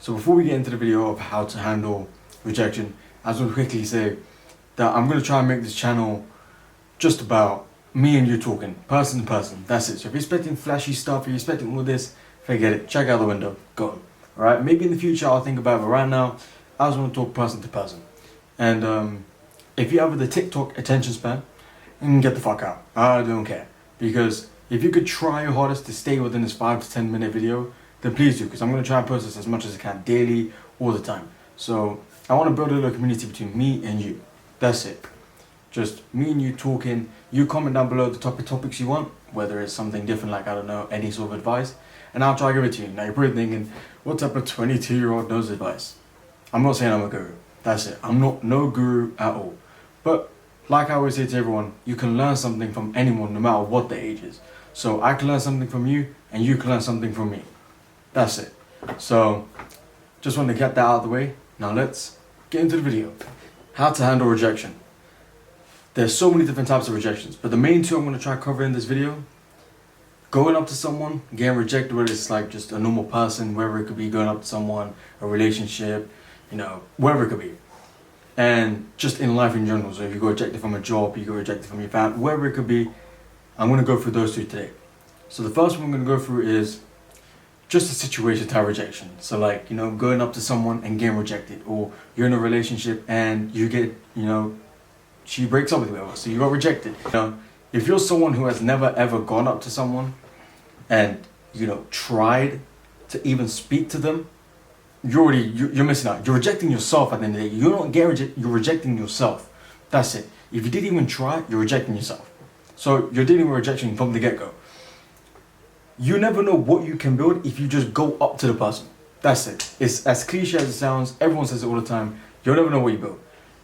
So before we get into the video of how to handle rejection, I just want to quickly say that I'm going to try and make this channel just about me and you talking, person to person. That's it. So if you're expecting flashy stuff, if you're expecting all this, forget it. Check out the window. Go on. Alright, maybe in the future I'll think about it, but right now, I just want to talk person to person. And if you have the TikTok attention span, get the fuck out. I don't care. Because if you could try your hardest to stay within this 5 to 10 minute video, then please do, because I'm going to try and post this as much as I can daily, all the time. So I want to build a little community between me and you. That's it. Just me and you talking. You comment down below the topics you want, whether it's something different like, I don't know, any sort of advice, and I'll try to give it to you. Now you're probably thinking, what type of 22-year-old knows advice? I'm not saying I'm a guru. That's it. I'm not no guru at all. But like I always say to everyone, you can learn something from anyone no matter what the age is. So I can learn something from you and you can learn something from me. That's it. So just want to get that out of the way. Now let's get into the video. How to handle rejection. There's so many different types of rejections, but the main two I'm going to try to cover in this video: going up to someone, getting rejected, whether it's like just a normal person, wherever it could be, going up to someone, a relationship, you know, wherever it could be. And just in life in general. So if you go rejected from a job, you go rejected from your family, wherever it could be, I'm going to go through those two today. So the first one I'm going to go through is just a situation type rejection. So like, you know, going up to someone and getting rejected, or you're in a relationship and you get, you know, she breaks up with you, so you got rejected. You know, if you're someone who has never ever gone up to someone and, you know, tried to even speak to them, you're missing out. You're rejecting yourself at the end of the day. You're not getting rejected, you're rejecting yourself. That's it. If you didn't even try, you're rejecting yourself. So you're dealing with rejection from the get-go. You never know what you can build if you just go up to the person. That's it. It's as cliche as it sounds. Everyone says it all the time. You'll never know what you build.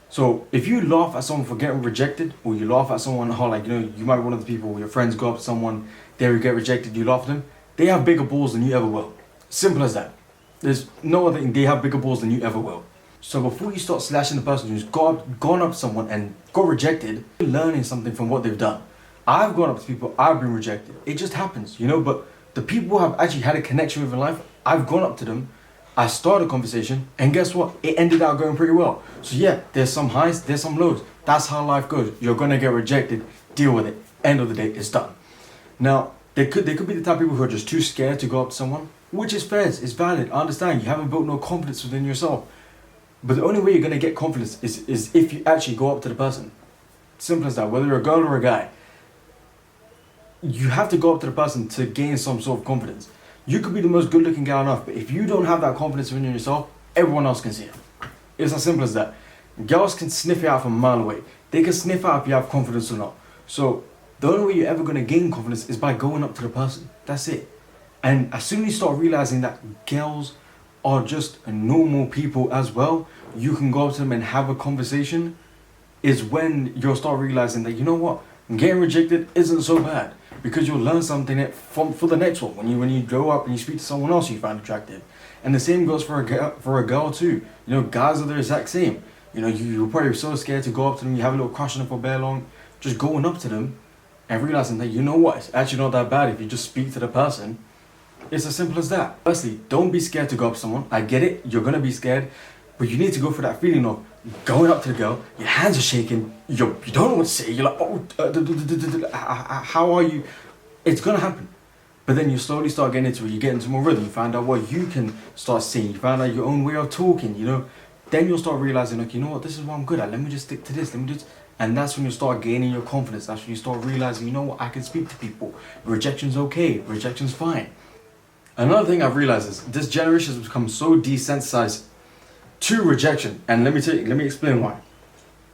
So if you laugh at someone for getting rejected, or you laugh at someone, how, like, you know, you might be one of the people where your friends go up to someone, they get rejected, you laugh at them, they have bigger balls than you ever will. Simple as that. There's no other thing. They have bigger balls than you ever will. So before you start slashing the person who's gone up to someone and got rejected, you're learning something from what they've done. I've gone up to people, I've been rejected. It just happens, you know, but the people who have actually had a connection with in life, I've gone up to them, I started a conversation, and guess what? It ended up going pretty well. So yeah, there's some highs, there's some lows. That's how life goes. You're gonna get rejected, deal with it. End of the day, it's done. Now, they could be the type of people who are just too scared to go up to someone, which is fair, it's valid. I understand, you haven't built no confidence within yourself. But the only way you're gonna get confidence is if you actually go up to the person. Simple as that, whether you're a girl or a guy. You have to go up to the person to gain some sort of confidence. You could be the most good-looking guy on earth, but if you don't have that confidence within yourself, everyone else can see it. It's as simple as that. Girls can sniff it out from a mile away. They can sniff out if you have confidence or not. So the only way you're ever going to gain confidence is by going up to the person. That's it. And as soon as you start realizing that girls are just normal people as well, you can go up to them and have a conversation, is when you'll start realizing that, you know what, getting rejected isn't so bad, because you'll learn something for the next one. When you grow up and you speak to someone else you find attractive, and the same goes for a girl too. You know, guys are the exact same. You know, you're probably so scared to go up to them. You have a little crush on them for bare long. Just going up to them and realizing that, you know what, it's actually not that bad if you just speak to the person. It's as simple as that. Firstly, don't be scared to go up to someone. I get it. You're gonna be scared, but you need to go for that feeling of going up to the girl, your hands are shaking, you don't know what to say, you're like, oh, how are you? It's gonna happen. But then you slowly start getting into it, you get into more rhythm, you find out what you can start saying, you find out your own way of talking, you know. Then you'll start realizing, okay, you know what, this is what I'm good at, let me just stick to this, and that's when you start gaining your confidence. That's when you start realizing, you know what, I can speak to people, rejection's okay, rejection's fine. Another thing I've realized is this generation has become so desensitized to rejection, and let me explain why.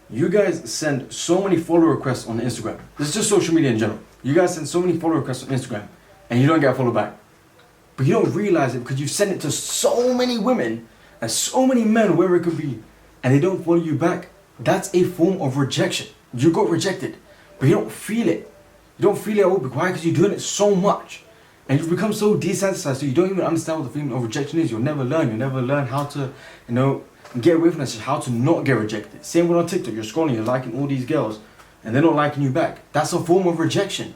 You guys send so many follow requests on Instagram. This is just social media in general. You guys send so many follow requests on Instagram and you don't get a follow back. But you don't realize it because you send it to so many women and so many men, wherever it could be, and they don't follow you back. That's a form of rejection. You got rejected, but you don't feel it. You don't feel it at all. Why? Because you're doing it so much. And you've become so desensitized, so you don't even understand what the feeling of rejection is. You'll never learn how to, you know, get away from this, how to not get rejected. Same with on TikTok, you're scrolling, you're liking all these girls, and they're not liking you back. That's a form of rejection.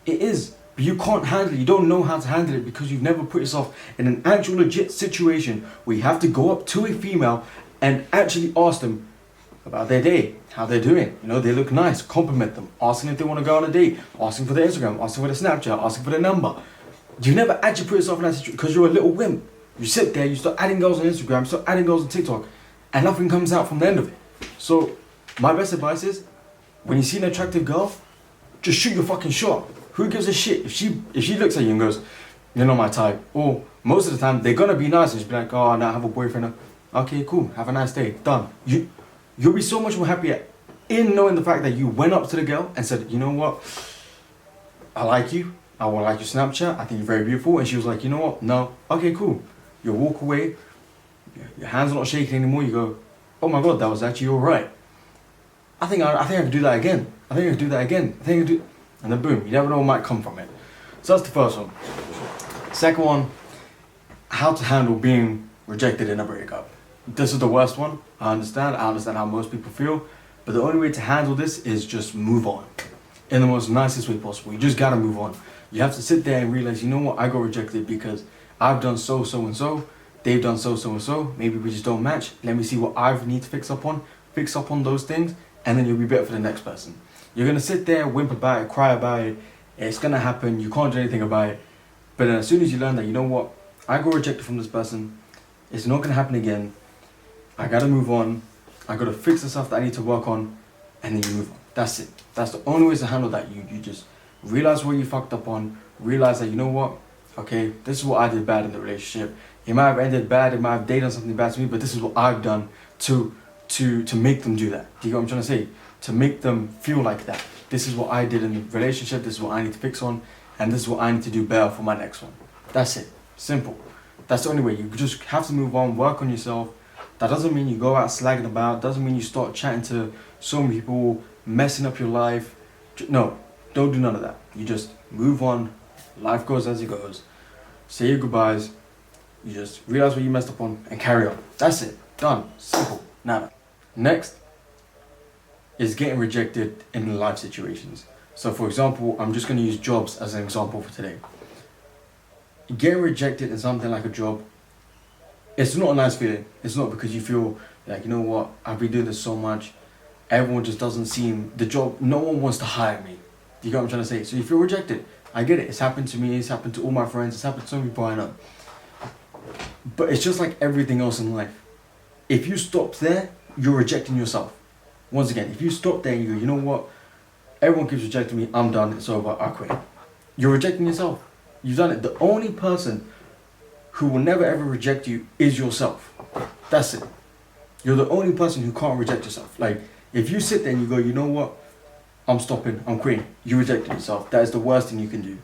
It is. But you can't handle it. You don't know how to handle it because you've never put yourself in an actual legit situation where you have to go up to a female and actually ask them about their day, how they're doing. You know, they look nice, compliment them, asking if they want to go on a date, asking for their Instagram, asking for their Snapchat, asking for their number. You never actually put yourself in that situation because you're a little wimp. You sit there, you start adding girls on Instagram, start adding girls on TikTok, and nothing comes out from the end of it. So, my best advice is, when you see an attractive girl, just shoot your fucking shot. Who gives a shit if she looks at you and goes, "You're not my type"? Or most of the time they're gonna be nice and just be like, "Oh, no, I have a boyfriend." Okay, cool. Have a nice day. Done. You'll be so much more happier in knowing the fact that you went up to the girl and said, "You know what? I like you. I will like your Snapchat. I think you're very beautiful." And she was like, "You know what? No." Okay, cool. You walk away. Your hands are not shaking anymore. You go, "Oh my god, that was actually all right. I think I can do that again. I think I can do that again. I think I can do." And then boom, you never know what might come from it. So that's the first one. Second one, how to handle being rejected in a breakup. This is the worst one. I understand how most people feel. But the only way to handle this is just move on. In the most nicest way possible. You just gotta move on. You have to sit there and realize, you know what, I got rejected because I've done so and so. They've done so and so. Maybe we just don't match. Let me see what I need to fix up on those things, and then you'll be better for the next person. You're gonna sit there, whimper about it, cry about it. It's gonna happen. You can't do anything about it. But then as soon as you learn that, you know what, I got rejected from this person. It's not gonna happen again. I gotta move on. I gotta fix the stuff that I need to work on, and then you move on. That's it. That's the only way to handle that. You just realize what you fucked up on. Realize that, you know what, okay, this is what I did bad in the relationship. It might have ended bad. It might have done something bad to me. But this is what I've done to make them do that. Do you get what I'm trying to say? To make them feel like that. This is what I did in the relationship. This is what I need to fix on, and this is what I need to do better for my next one. That's it. Simple. That's the only way. You just have to move on. Work on yourself. That doesn't mean you go out slagging about. Doesn't mean you start chatting to so many people, messing up your life. No, don't do none of that. You just move on. Life goes as it goes. Say your goodbyes. You just realize what you messed up on and carry on. That's it. Done. Simple. Nada. Next is getting rejected in life situations. So for example, I'm just going to use jobs as an example for today. Getting rejected in something like a job, it's not a nice feeling. It's not, because you feel like, you know what, I've been doing this so much, everyone just doesn't seem, the job, no one wants to hire me. You get what I'm trying to say? So you feel rejected. I get it. It's happened to me. It's happened to all my friends. It's happened to some people I know. But it's just like everything else in life. If you stop there, you're rejecting yourself. Once again, if you stop there and you go, you know what, everyone keeps rejecting me, I'm done, it's over, I quit. You're rejecting yourself. You've done it. The only person who will never ever reject you is yourself. That's it. You're the only person who can't reject yourself. Like, if you sit there and you go, you know what, I'm stopping, I'm quitting, you rejected yourself. That is the worst thing you can do.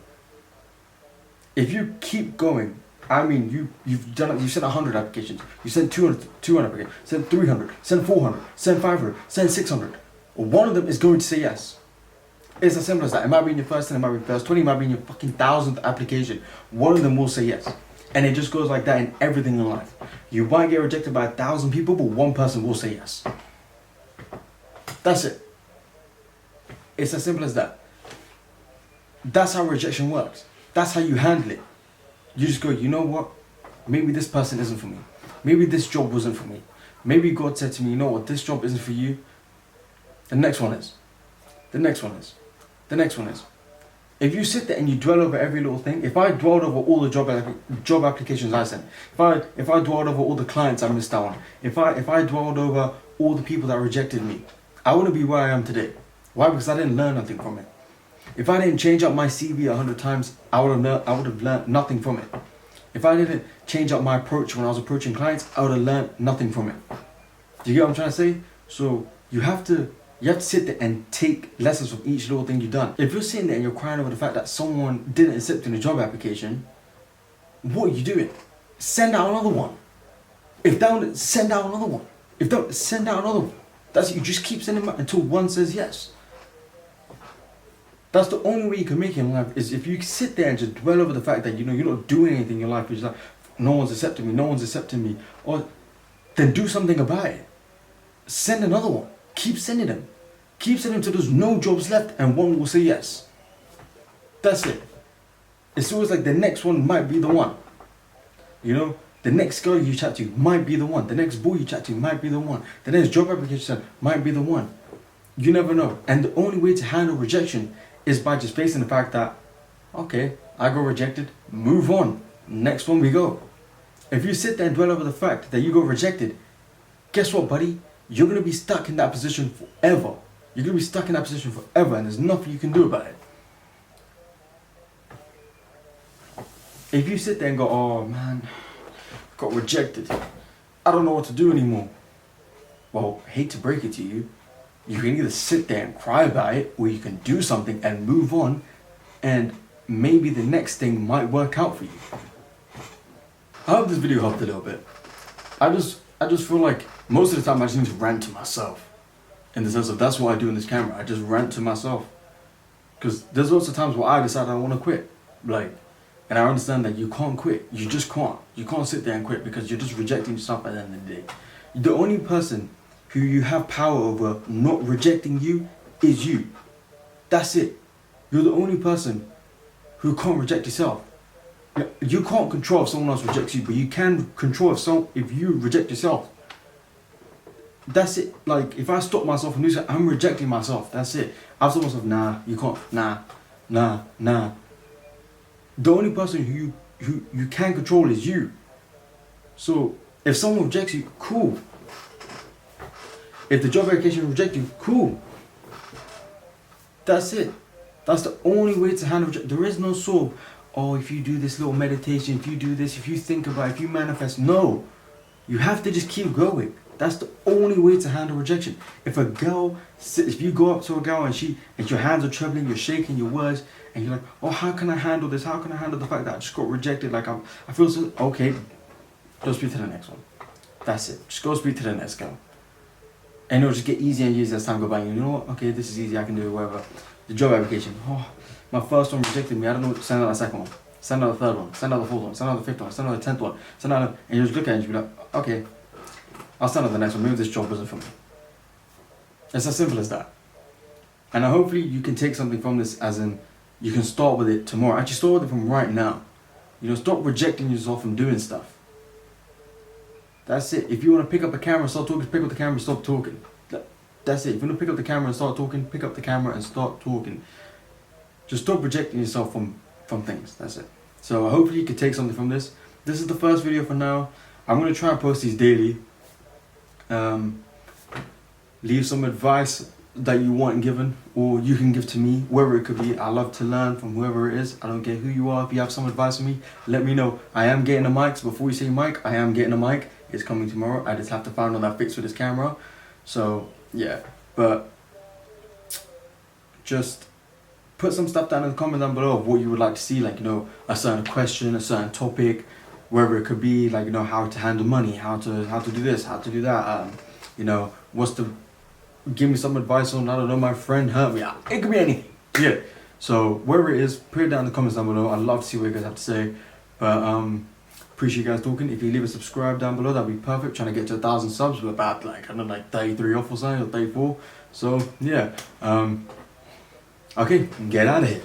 If you keep going, I mean, you've done it. You sent 100 applications. You sent 200 applications. Sent 300. Sent 400. Sent 500. Sent 600. One of them is going to say yes. It's as simple as that. It might be in your first 10, it might be in your first 20, it might be in your fucking 1,000th application. One of them will say yes. And it just goes like that in everything in life. You might get rejected by 1,000 people, but one person will say yes. That's it. It's as simple as that. That's how rejection works. That's how you handle it. You just go, you know what? Maybe this person isn't for me. Maybe this job wasn't for me. Maybe God said to me, you know what? This job isn't for you. The next one is. The next one is. The next one is. If you sit there and you dwell over every little thing, if I dwelled over all the job applications I sent, if I dwelled over all the clients I missed out on, if I dwelled over all the people that rejected me, I wouldn't be where I am today. Why? Because I didn't learn nothing from it. If I didn't change up my CV 100 times, I would have learned nothing from it. If I didn't change up my approach when I was approaching clients, I would have learned nothing from it. Do you get what I'm trying to say? So you have to sit there and take lessons from each little thing you've done. If you're sitting there and you're crying over the fact that someone didn't accept you in a job application, what are you doing? Send out another one. If don't, send out another one. If don't, send out another one. That's it. You just keep sending them out until one says yes. That's the only way you can make it in life, is if you sit there and just dwell over the fact that, you know, you're not doing anything in your life, you're just like, no one's accepting me, or then do something about it. Send another one. Keep sending them. Keep sending them till there's no jobs left and one will say yes. That's it. It's always like the next one might be the one. You know, the next girl you chat to might be the one. The next boy you chat to might be the one. The next job application might be the one. You never know. And the only way to handle rejection is by just facing the fact that, okay, I got rejected, move on. Next one we go. If you sit there and dwell over the fact that you got rejected, guess what, buddy? You're going to be stuck in that position forever. You're going to be stuck in that position forever, and there's nothing you can do about it. If you sit there and go, oh man, got rejected, I don't know what to do anymore. Well, hate to break it to you, you can either sit there and cry about it, or you can do something and move on, and maybe the next thing might work out for you. I hope this video helped a little bit. I just feel like most of the time I just need to rant to myself. In the sense of that's what I do in this camera. I just rant to myself. Because there's lots of times where I decide I want to quit. And I understand that you can't quit. You just can't. You can't sit there and quit because you're just rejecting yourself at the end of the day. The only person who you have power over not rejecting you is you. That's it. You're the only person who can't reject yourself. You can't control if someone else rejects you, but you can control if you reject yourself. That's it. Like, if I stop myself from doing something, I'm rejecting myself. That's it. I've told myself, nah, you can't. Nah. The only person who you can control is you. So, if someone rejects you, cool. If the job application rejects you, cool. That's it. That's the only way to handle rejection. There is no sort of, oh, if you do this little meditation, if you do this, if you think about it, if you manifest. No. You have to just keep going. That's the only way to handle rejection. If you go up to a girl and your hands are trembling, you're shaking your words, and you're like, oh, how can I handle this? How can I handle the fact that I just got rejected? Like, I feel so, okay, go speak to the next one. That's it. Just go speak to the next girl. And it'll just get easier and easier as time goes by. You know what? Okay, this is easy. I can do it, whatever. The job application. Oh, my first one rejected me. I don't know what to send out the second one. Send out the third one. Send out the fourth one. Send out the fifth one. Send out the 10th one. And you just look at it and you be like, okay, I'll send out the next one. Maybe this job wasn't for me. It's as simple as that. And hopefully you can take something from this, as in you can start with it tomorrow. Actually, start with it from right now. You know, stop rejecting yourself from doing stuff. That's it. If you want to pick up a camera and start talking, pick up the camera and stop talking. That's it. If you want to pick up the camera and start talking, pick up the camera and start talking. Just stop rejecting yourself from things. That's it. So hopefully you can take something from this. This is the first video for now. I'm going to try and post these daily. Leave some advice that you want given, or you can give to me, wherever it could be. I love to learn from whoever it is. I don't care who you are. If you have some advice for me, let me know. I am getting a mic. So before you say mic, I am getting a mic. It's coming tomorrow. I just have to find one that fits with this camera. So yeah, but just put some stuff down in the comment down below of what you would like to see, like, you know, a certain question, a certain topic, wherever it could be, like, you know, how to handle money, how to do this, how to do that, you know, give me some advice on, I don't know, my friend hurt me. It could be anything. Yeah. So wherever it is, put it down in the comments down below. I'd love to see what you guys have to say. But appreciate you guys talking. If you leave a subscribe down below, that'd be perfect. Trying to get to 1,000 subs. We're about, like, I don't know, like 33 off or something, or 34. So yeah. Okay, get out of here.